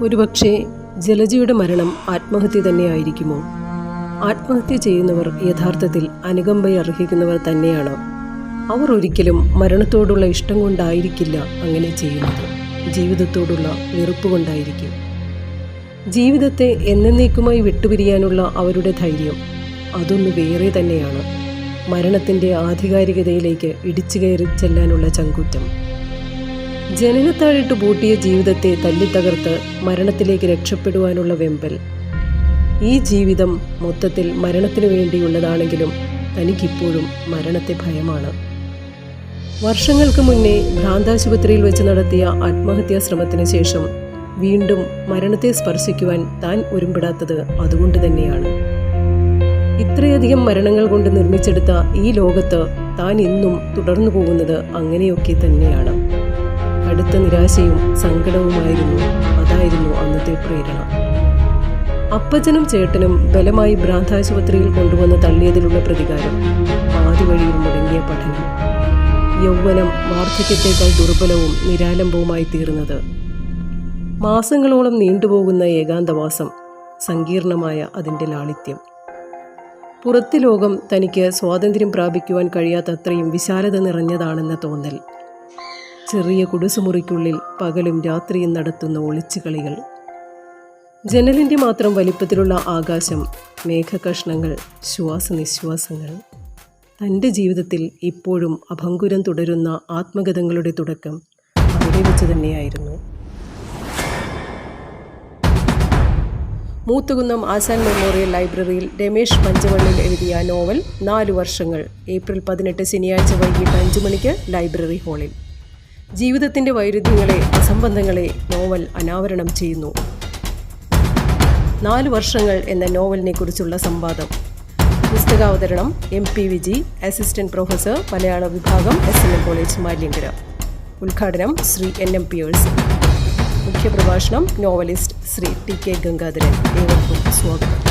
ഒരുപക്ഷെ ജലജയുടെ മരണം ആത്മഹത്യ തന്നെയായിരിക്കുമോ? ആത്മഹത്യ ചെയ്യുന്നവർ യഥാർത്ഥത്തിൽ അനുകമ്പയർഹിക്കുന്നവർ തന്നെയാണ്. അവർ ഒരിക്കലും മരണത്തോടുള്ള ഇഷ്ടം കൊണ്ടായിരിക്കില്ല അങ്ങനെ ചെയ്യുന്നത്. ജീവിതത്തോടുള്ള വെറുപ്പ് കൊണ്ടായിരിക്കും. ജീവിതത്തെ എന്നേക്കുമായി വിട്ടുപിരിയാനുള്ള അവരുടെ ധൈര്യം അതൊന്നു വേറെ തന്നെയാണ്. മരണത്തിൻ്റെ ആധികാരികതയിലേക്ക് ഇടിച്ചു കയറി ചെല്ലാനുള്ള ചങ്കൂറ്റം. ജനനത്താഴിട്ട് പൂട്ടിയ ജീവിതത്തെ തല്ലിത്തകർത്ത് മരണത്തിലേക്ക് രക്ഷപ്പെടുവാനുള്ള വെമ്പൽ. ഈ ജീവിതം മൊത്തത്തിൽ മരണത്തിനു വേണ്ടിയുള്ളതാണെങ്കിലും തനിക്കിപ്പോഴും മരണത്തെ ഭയമാണ്. വർഷങ്ങൾക്ക് മുന്നേ ഭ്രാന്താശുപത്രിയിൽ വെച്ച് നടത്തിയ ആത്മഹത്യാ ശ്രമത്തിന് ശേഷം വീണ്ടും മരണത്തെ സ്പർശിക്കുവാൻ താൻ ഒരുമ്പെടാത്തത് അതുകൊണ്ട് തന്നെയാണ്. ഇത്രയധികം മരണങ്ങൾ കൊണ്ട് നിർമ്മിച്ചെടുത്ത ഈ ലോകത്ത് താൻ ഇന്നും തുടർന്നു പോകുന്നത് അങ്ങനെയൊക്കെ തന്നെയാണ്. അടുത്ത നിരാശയും സങ്കടവുമായിരുന്നു. അതായിരുന്നു അന്നത്തെ പ്രേരണ. അപ്പച്ചനും ചേട്ടനും ബലമായി ഭ്രാന്താശുപത്രിയിൽ കൊണ്ടുവന്ന് തള്ളിയതിലുള്ള പ്രതികാരം, പാതി വഴിയിൽ മുടങ്ങിയ പഠനം, യൗവനം വാർദ്ധക്യത്തേക്കാൾ ദുർബലവും നിരാലംബവുമായി തീർന്നത്, മാസങ്ങളോളം നീണ്ടുപോകുന്ന ഏകാന്തവാസം, സങ്കീർണമായ അതിൻ്റെ ലാളിത്യം. പുറത്ത് ലോകം തനിക്ക് സ്വാതന്ത്ര്യം പ്രാപിക്കുവാൻ കഴിയാത്തത്രയും വിശാലത നിറഞ്ഞതാണെന്ന തോന്നൽ, ചെറിയ കുടുസുമുറിക്കുള്ളിൽ പകലും രാത്രിയും നടത്തുന്ന ഒളിച്ചുകളികൾ, ജനലിൻ്റെ മാത്രം വലിപ്പത്തിലുള്ള ആകാശം, മേഘകഷ്ണങ്ങൾ, ശ്വാസനിശ്വാസങ്ങൾ. തൻ്റെ ജീവിതത്തിൽ ഇപ്പോഴും അഭംഗുരം തുടരുന്ന ആത്മകഥങ്ങളുടെ തുടക്കം അവിടെ വെച്ച് തന്നെയായിരുന്നു. മൂത്തുകുന്നം ആശാൻ മെമ്മോറിയൽ ലൈബ്രറിയിൽ രമേശ് പഞ്ചവള്ളിൽ എഴുതിയ നോവൽ 4 വർഷങ്ങൾ ഏപ്രിൽ 18 ശനിയാഴ്ച വൈകിട്ട് 5 മണിക്ക് ലൈബ്രറി ഹാളിൽ. ജീവിതത്തിൻ്റെ വൈരുദ്ധ്യങ്ങളെ, അസംബന്ധങ്ങളെ നോവൽ അനാവരണം ചെയ്യുന്നു. 4 വർഷങ്ങൾ എന്ന നോവലിനെ കുറിച്ചുള്ള സംവാദം. പുസ്തകാവതരണം MP വിജി, അസിസ്റ്റന്റ് പ്രൊഫസർ, മലയാള വിഭാഗം, SNM കോളേജ് മാലിയങ്കര. ഉദ്ഘാടനം ശ്രീ NM പിയേഴ്സൺ. മുഖ്യപ്രഭാഷണം നോവലിസ്റ്റ് ശ്രീ TK ഗംഗാധരൻ. ഏവർക്കും സ്വാഗതം.